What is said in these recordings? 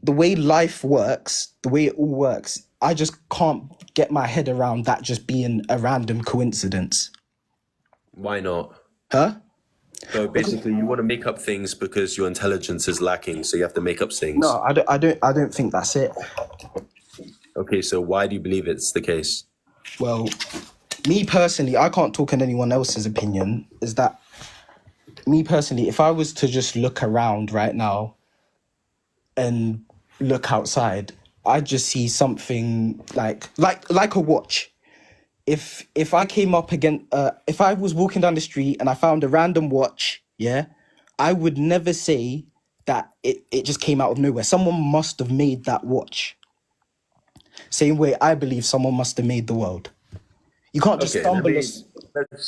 the way life works, the way it all works, I just can't get my head around that just being a random coincidence. Why not? Huh? So Because basically, you want to make up things because your intelligence is lacking, so you have to make up things. no, I don't think that's it. Okay, so why do you believe it's the case? Well, me personally, I can't talk on anyone else's opinion. Is that me personally? If I was to just look around right now and look outside, I just see something like a watch. If I came up again, if I was walking down the street and I found a random watch, yeah, I would never say that it just came out of nowhere. Someone must have made that watch. Same way I believe someone must have made the world. You can't just Okay, stumble us.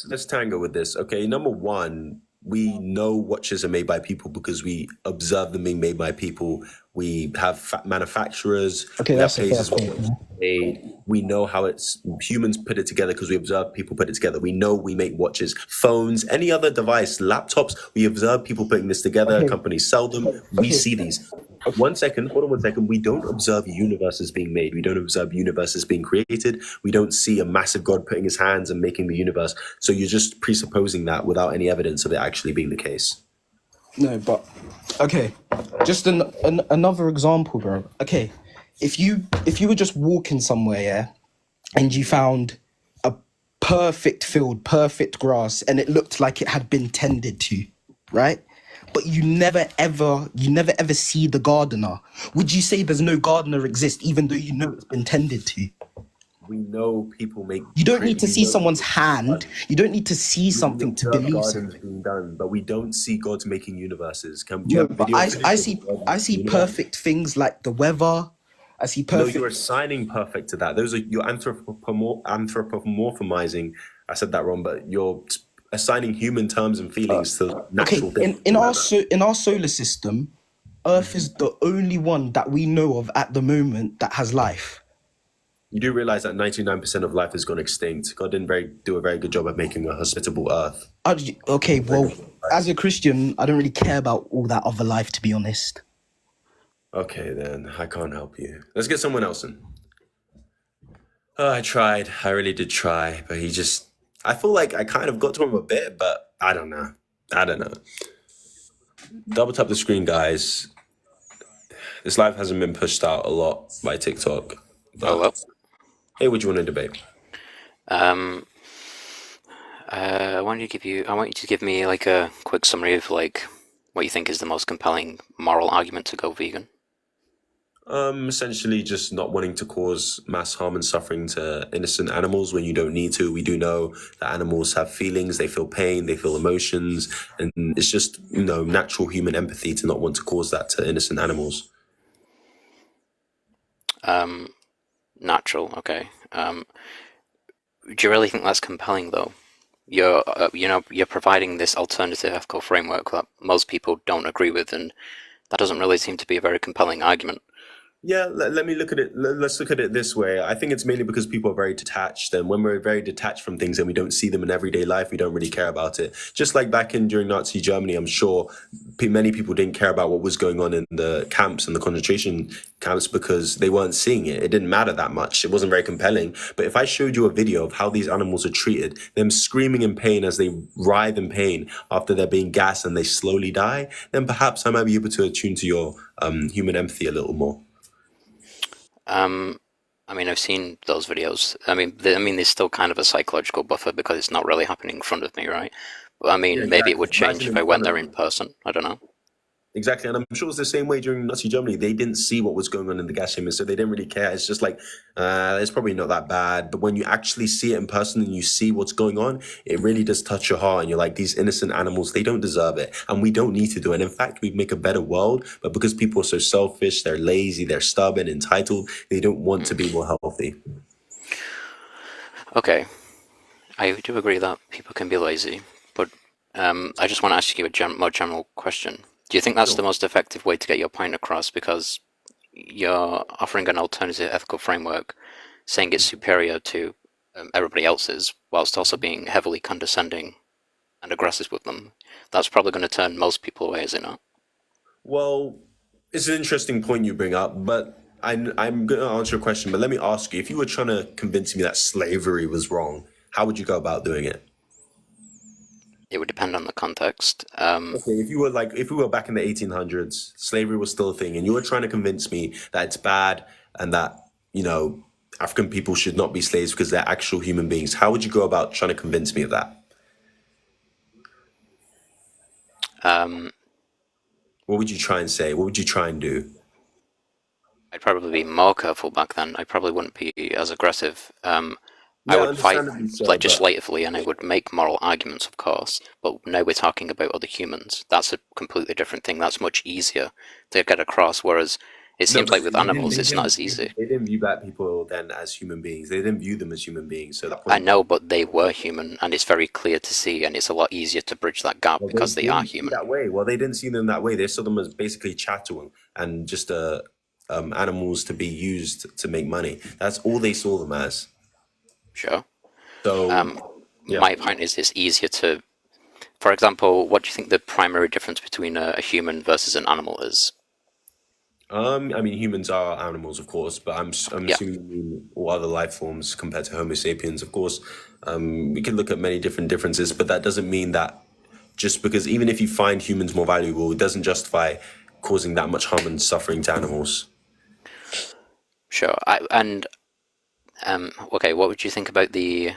let's tango with this. Okay, number one, we know watches are made by people because we observe them being made by people. We have manufacturers. Okay, We have that's a fair places where point. it's made. We know how it's humans put it together because we observe people put it together. We know we make watches, phones, any other device, laptops. We observe people putting this together. Okay, Companies sell them. We okay, see these. One second, hold on one second. We don't observe universes being made. We don't observe universes being created. We don't see a massive God putting his hands and making the universe. So you're just presupposing that without any evidence of it actually being the case. no, but okay, just another example, bro. Okay, if you were just walking somewhere, yeah, and you found a perfect field, perfect grass, and it looked like it had been tended to, right? But you never ever see the gardener. Would you say there's no gardener exist, even though you know it's been tended to? We know people make You don't need to we see know someone's people hand. You don't need to see we something to observe believe gardens something. being done, but we don't see God's making universes. Do you No, have but video footage I of see God I making see the universe? perfect things like the weather. I see No, you're perfect. assigning perfect to that. Those are you're anthropomorphizing. I said that wrong, but you're assigning human terms and feelings to Okay, natural things. in our solar system, Earth is the only one that we know of at the moment that has life. You do realize that 99% of life has gone extinct. God didn't do a very good job at making a hospitable Earth. Okay, well, as a Christian, I don't really care about all that other life, to be honest. Okay, then I can't help you. Let's get someone else in. Oh, I tried. I really did try, but he just. I feel like I kind of got to him a bit, but I don't know. I don't know. Double tap the screen, guys. This live hasn't been pushed out a lot by TikTok, Hello. but hey, what do you want to debate? Um, I want you to give me like a quick summary of like what you think is the most compelling moral argument to go vegan. Essentially just not wanting to cause mass harm and suffering to innocent animals when you don't need to. We do know that animals have feelings, they feel pain, they feel emotions, and it's just, natural human empathy to not want to cause that to innocent animals. Natural, okay. Do you really think that's compelling though? You're providing this alternative ethical framework that most people don't agree with, and that doesn't really seem to be a very compelling argument. Yeah, let me look at it. Let's look at it this way. I think it's mainly because people are very detached, and when we're very detached from things and we don't see them in everyday life, we don't really care about it. Just like back in during Nazi Germany, I'm sure many people didn't care about what was going on in the camps and the concentration camps because they weren't seeing it. It didn't matter that much. It wasn't very compelling. But if I showed you a video of how these animals are treated, them screaming in pain as they writhe in pain after they're being gassed and they slowly die, then perhaps I might be able to attune to your human empathy a little more. I mean, I've seen those videos. I mean, there's still kind of a psychological buffer because it's not really happening in front of me, right? But I Yeah, mean, maybe it exactly. would change Imagine if in I went front of there in you. person. I don't know. Exactly. And I'm sure it was the same way during Nazi Germany. They didn't see what was going on in the gas chambers, so they didn't really care. It's just like, it's probably not that bad. But when you actually see it in person and you see what's going on, it really does touch your heart. And you're like, these innocent animals, they don't deserve it. And we don't need to do it. And in fact, we make a better world. But because people are so selfish, they're lazy, they're stubborn, entitled, they don't want to be more healthy. Okay, I do agree that people can be lazy, but I just want to ask you a more general question. Do you think that's the Sure. most effective way to get your point across? Because you're offering an alternative ethical framework, saying it's superior to everybody else's, whilst also being heavily condescending and aggressive with them. That's probably going to turn most people away, is it not? Well, It's an interesting point you bring up, but I'm going to answer your question. But let me ask you: if you were trying to convince me that slavery was wrong, how would you go about doing it? It would depend on the context. Okay, if we were back in the 1800s, slavery was still a thing, and you were trying to convince me that it's bad and that you know African people should not be slaves because they're actual human beings. How would you go about trying to convince me of that? Um, What would you try and say? What would you try and do? I'd probably be more careful back then. I probably wouldn't be as aggressive. I Yeah, would fight understandably so, but legislatively, and I would make moral arguments, of course. But now we're talking about other humans. That's a completely different thing. That's much easier to get across. Whereas it no, seems but like with animals, it's not as easy. they didn't view black people then as human beings. They didn't view them as human beings. So that I point, know, but they were human, and it's very clear to see, and it's a lot easier to bridge that gap well, they because they are didn't see human. that way. Well, they didn't see them that way. They saw them as basically chattel and just animals to be used to make money. That's all they saw them as. Sure. So yeah. My point is, it's easier to. For example, what do you think the primary difference between a human versus an animal is? I mean, humans are animals, of course, but I'm Yeah. assuming you mean all other life forms compared to Homo sapiens. Of course, we can look at many different differences, but that doesn't mean that just because even if you find humans more valuable, it doesn't justify causing that much harm and suffering to animals. Sure. Okay, what would you think about the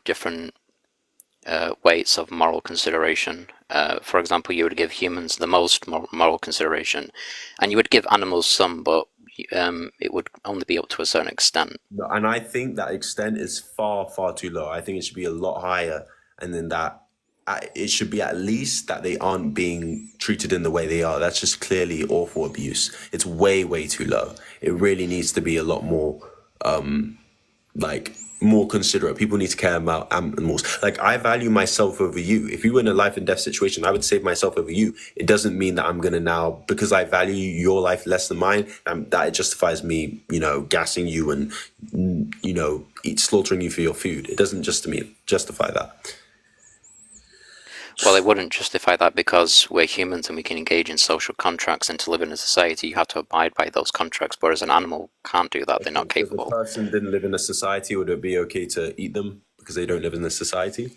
different weights of moral consideration? For example, you would give humans the most moral consideration, and you would give animals some, but it would only be up to a certain extent. And I think that extent is far, far too low. I think it should be a lot higher, and then that it should be at least that they aren't being treated in the way they are. That's just clearly awful abuse. It's way, way too low. It really needs to be a lot more like more considerate. People need to care about animals. Like I value myself over you. If you were in a life and death situation, I would save myself over you. It doesn't mean that I'm gonna now because I value your life less than mine. That it justifies me, gassing you and slaughtering you for your food. It doesn't just to me justify that. Well, it wouldn't justify that because we're humans and we can engage in social contracts, and to live in a society, you have to abide by those contracts, whereas an animal can't do that. They're not If a capable. person didn't live in a society, would it be okay to eat them because they don't live in a society?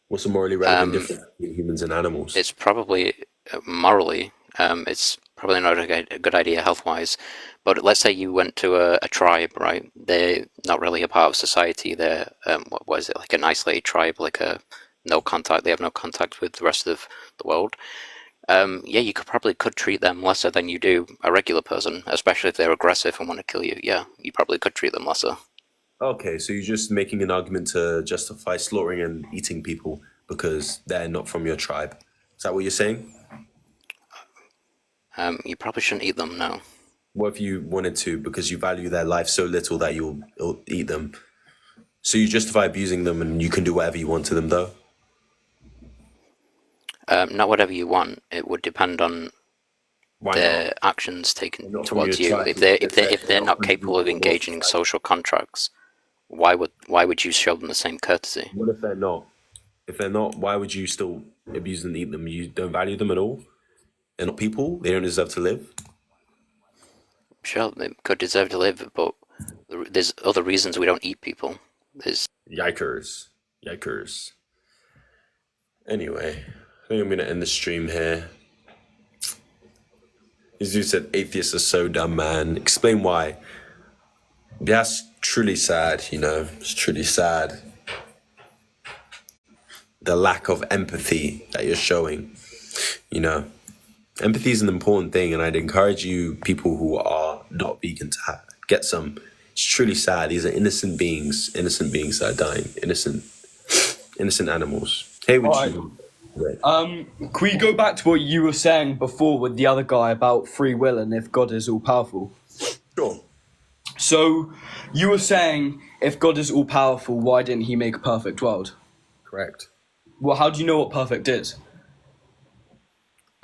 What's the morally relevant difference between humans and animals? It's probably morally, it's probably not a good idea health-wise. But let's say you went to a tribe, right? They're not really a part of society. They're what is it, like an isolated tribe, like a no contact. They have no contact with the rest of the world. Yeah, you could treat them lesser than you do a regular person, especially if they're aggressive and want to kill you. Yeah, you probably could treat them lesser. Okay, so you're just making an argument to justify slaughtering and eating people because they're not from your tribe. Is that what you're saying? You probably shouldn't eat them, no. What if you wanted to because you value their life so little that you'll eat them? So you justify abusing them and you can do whatever you want to them, though? Not whatever you want. It would depend on Why their not? actions taken They're not from your towards you. tribe. If they're not capable of engaging in social contracts, why would you show them the same courtesy? What if they're not? If they're not, why would you still abuse and eat them? You don't value them at all? They're not people? They don't deserve to live? Sure, they could deserve to live, but there's other reasons we don't eat people. There's Yikers. Yikers. Anyway, I think I'm going to end the stream here. As you said, atheists are so dumb, man. Explain why. That's truly sad, It's truly sad. The lack of empathy that you're showing, Empathy is an important thing, and I'd encourage you, people who are not vegan, to get some. It's truly sad. These are innocent beings that are dying, innocent animals. Hey, would Alright. you? Right. Can we go back to what you were saying before with the other guy about free will and if God is all powerful? Sure. So you were saying if God is all powerful, why didn't he make a perfect world? Correct. Well, how do you know what perfect is?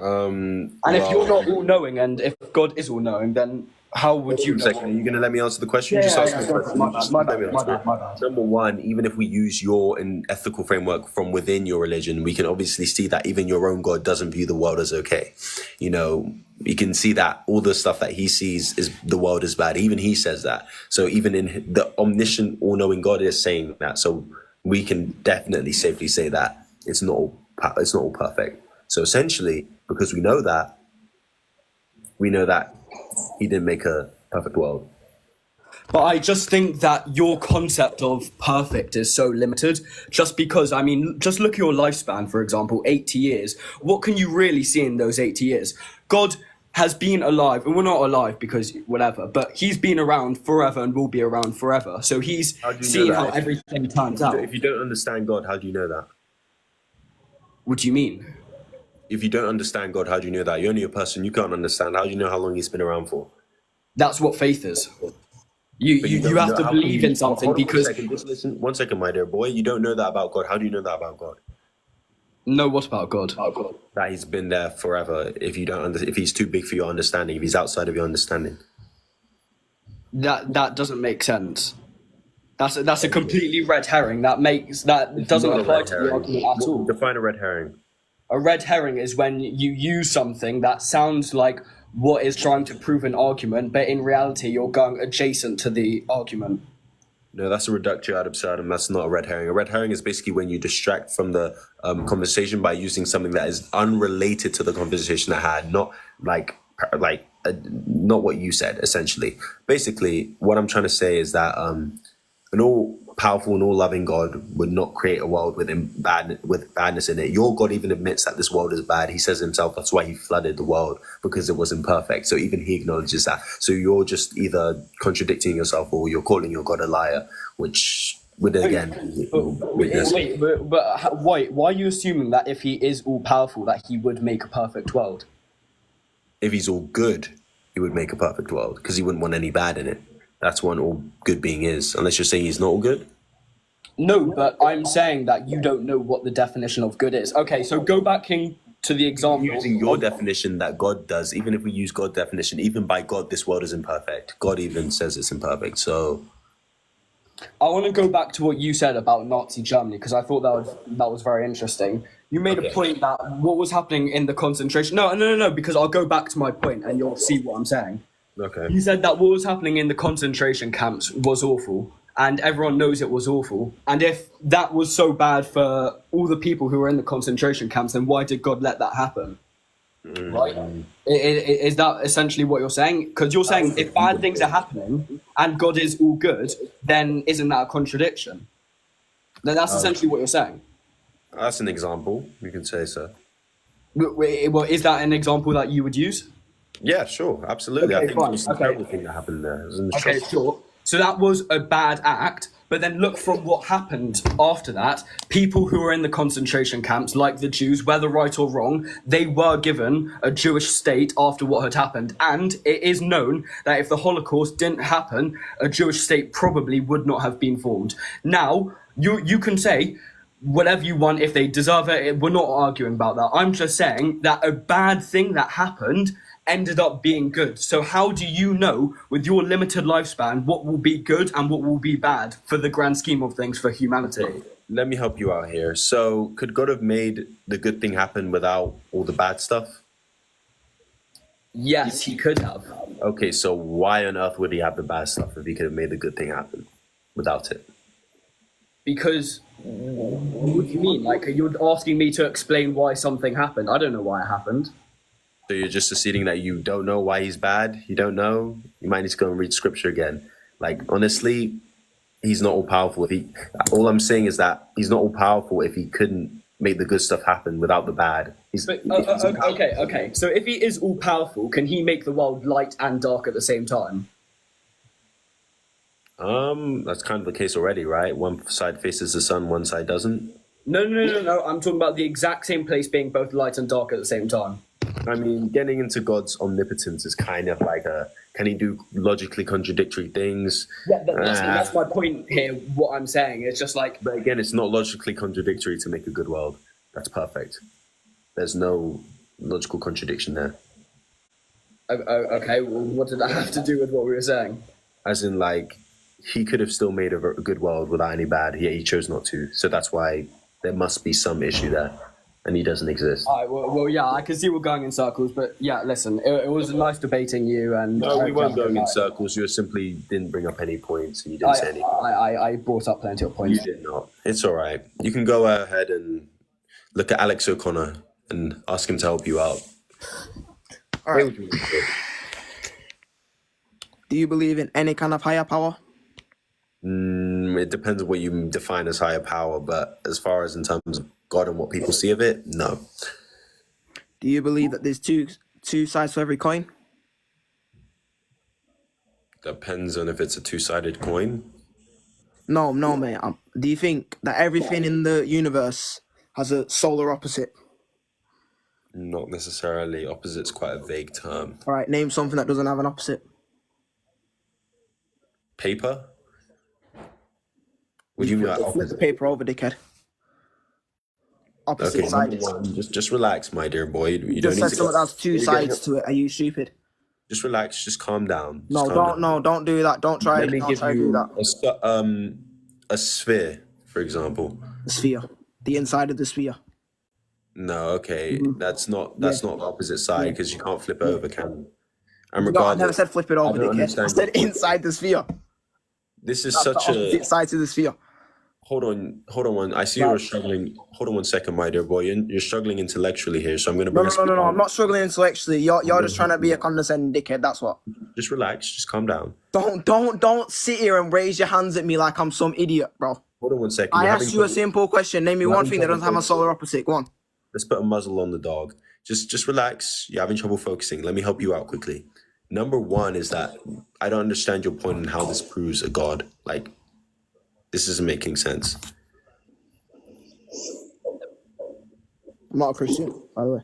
And if you're not all-knowing, and if God is all-knowing, then how would you know? Are you going to let me answer the question? Yeah, Just yeah, ask yeah, me the question. my bad. Number one, even if we use your ethical framework from within your religion, we can obviously see that even your own God doesn't view the world as okay. You know, you can see that all the stuff that he sees is the world is bad. Even he says that. So even in the omniscient, all-knowing God is saying that. So we can definitely safely say that it's not all perfect. So essentially, because we know that he didn't make a perfect world. But I just think that your concept of perfect is so limited. Just because, I mean, just look at your lifespan, for example, 80 years. What can you really see in those 80 years? God has been alive, and we're not alive because whatever, but he's been around forever and will be around forever. So he's seen how everything turns out. If you don't understand God, how do you know that? What do you mean? If you don't understand God, how do you know that? You're only a person you can't understand. How do you know how long he's been around for? That's what faith is. You have to believe in something because... One second, my dear boy. You don't know that about God. How do you know that about God? No, what about God? That he's been there forever. If he's too big for your understanding, if he's outside of your understanding. That doesn't make sense. That's a completely red herring. That doesn't apply to the argument at all. Define a red herring. A red herring is when you use something that sounds like what is trying to prove an argument, but in reality you're going adjacent to the argument. No, that's a reductio ad absurdum. That's not a red herring. A red herring is basically when you distract from the conversation by using something that is unrelated to the conversation at hand, not not what you said. Essentially, basically, what I'm trying to say is that an all-powerful and all-loving God would not create a world with badness in it. Your God even admits that this world is bad. He says himself that's why he flooded the world, because it wasn't perfect. So even he acknowledges that. So you're just either contradicting yourself or you're calling your God a liar, which would again... Why are you assuming that if he is all-powerful that he would make a perfect world? If he's all good, he would make a perfect world, because he wouldn't want any bad in it. That's what an all good being is, unless you're saying he's not all good. No, but I'm saying that you don't know what the definition of good is. Okay, so go back to the example. Using your definition that God does, even if we use God's definition, even by God, this world is imperfect. God even says it's imperfect, so... I want to go back to what you said about Nazi Germany, because I thought that was very interesting. You made a point that what was happening in the concentration... No, because I'll go back to my point and you'll see what I'm saying. Okay. You said that what was happening in the concentration camps was awful, and everyone knows it was awful. And if that was so bad for all the people who were in the concentration camps, then why did God let that happen? Right? Is that essentially what you're saying? Because you're saying if bad things are happening and God is all good, then isn't that a contradiction? Then that's essentially what you're saying. That's an example. You can say so. Well, is that an example that you would use? Yeah, sure, absolutely. Okay, I think it was a terrible thing that happened there. Okay, sure. So that was a bad act, but then look from what happened after that. People who were in the concentration camps, like the Jews, whether right or wrong, they were given a Jewish state after what had happened. And it is known that if the Holocaust didn't happen, a Jewish state probably would not have been formed. Now, you can say whatever you want if they deserve it. We're not arguing about that. I'm just saying that a bad thing that happened ended up being good. So how do you know, with your limited lifespan, what will be good and what will be bad for the grand scheme of things for humanity? Let me help you out here. So could God have made the good thing happen without all the bad stuff? Yes, he could have. Okay, so why on earth would he have the bad stuff if he could have made the good thing happen without it? Because, what do you mean? Like, you're asking me to explain why something happened. I don't know why it happened. So you're just acceding that you don't know why he's bad? You don't know? You might need to go and read scripture again. Like, honestly, he's not all powerful. All I'm saying is that he's not all powerful if he couldn't make the good stuff happen without the bad. Okay. So if he is all powerful, can he make the world light and dark at the same time? That's kind of the case already, right? One side faces the sun, one side doesn't. No. I'm talking about the exact same place being both light and dark at the same time. I mean, getting into God's omnipotence is kind of like can he do logically contradictory things? Yeah, that's my point here. What I'm saying is just like... But again, it's not logically contradictory to make a good world. That's perfect. There's no logical contradiction there. Okay, well, what did that have to do with what we were saying? As in, like, he could have still made a good world without any bad, yet he chose not to. So that's why there must be some issue there, and he doesn't exist. All right, well, yeah, I can see we're going in circles, but yeah, listen, it was nice debating you. And No, we weren't going in circles. You simply didn't bring up any points, and you didn't say anything. I brought up plenty of points. You did not. It's all right. You can go ahead and look at Alex O'Connor and ask him to help you out. All right. Do you believe in any kind of higher power? It depends on what you define as higher power, but as far as in terms of God and what people see of it, no. Do you believe that there's two sides to every coin? Depends on if it's a two-sided coin. No, mate. Do you think that everything in the universe has a solar opposite? Not necessarily. Opposite's quite a vague term. All right, name something that doesn't have an opposite. Paper? What do you mean by Flip the opposite? paper over, dickhead. Opposite Okay, side. number one, just relax, my dear boy. You You don't just need said to something that has two sides to it. Are you stupid? Just relax. Just calm down. No, Just calm down. don't do that. Don't try Let it. me Don't give try to do you that. a sphere, for example. The sphere. The inside of the sphere. No, okay, that's not the opposite side because you can't flip it over, can you? And No, I regardless, never said flip it over, I don't dickhead. I understand said inside the sphere. this is That's such the a. opposite side to the sphere. Hold on one. I see you're struggling. Hold on 1 second, my dear boy. You're struggling intellectually here, so I'm going to bring us. No. I'm not struggling intellectually. You're just trying to be a condescending dickhead. That's what. Just relax. Just calm down. Don't sit here and raise your hands at me like I'm some idiot, bro. Hold on 1 second. I You're asked having you a trouble- simple question. Name me you're one having thing that trouble doesn't have a solar opposite. Go on. Let's put a muzzle on the dog. Just relax. You're having trouble focusing. Let me help you out quickly. Number one is that I don't understand your point on how this proves a god. Like, this isn't making sense. I'm not a Christian, by the way.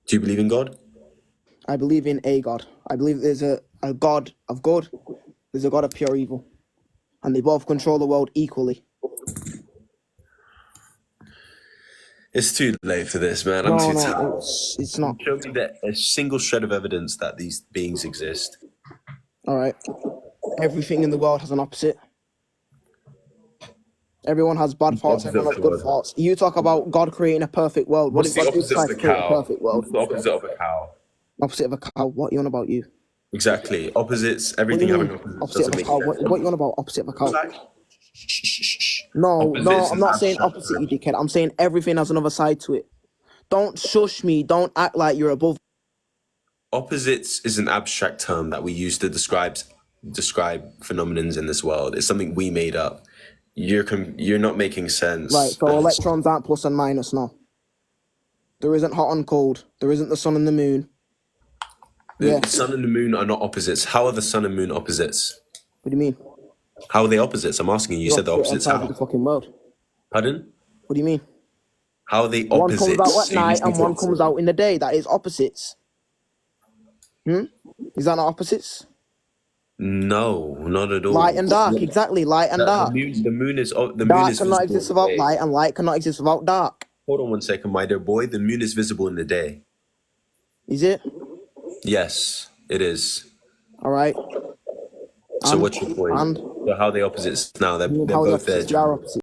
Do you believe in God? I believe in a God. I believe there's a God of good. There's a God of pure evil. And they both control the world equally. It's too late for this, man. I'm too tired. It's not. Show me that a single shred of evidence that these beings exist. All right. Everything in the world has an opposite. Everyone has bad thoughts. Everyone has good thoughts. You talk about God creating a perfect world. What What's if the God did opposite try of to a create a cow? perfect world? What's the opposite of a cow? Opposite of a cow. What you on about you? Exactly. Opposites. What do Everything you having mean? opposites Opposite doesn't of a make cow. sense. What you on about? Opposite of a cow? Like, No, opposites I'm is not saying abstract opposite, you term. dickhead. I'm saying everything has another side to it. Don't shush me. Don't act like you're above. Opposites is an abstract term that we use to describe phenomenons in this world. It's something we made up. You're not making sense. Right, so electrons aren't plus and minus, no. There isn't hot and cold. There isn't the sun and the moon. The sun and the moon are not opposites. How are the sun and moon opposites? What do you mean? How are they opposites? I'm asking you. You said the opposites. Inside of How? the fucking world. Pardon? What do you mean? How are they One opposites? comes out at You night just need and to one answer. comes out in the day. That is opposites. Is that not opposites? No, not at all. Light and dark, exactly. Light and dark. The moon is Dark cannot visible exist in the without day. light, and light cannot exist without dark. Hold on 1 second, my dear boy. The moon is visible in the day. Is it? Yes, it is. All right. So what's your point? And So how are they opposites now? They're how the both there. opposites are opposites.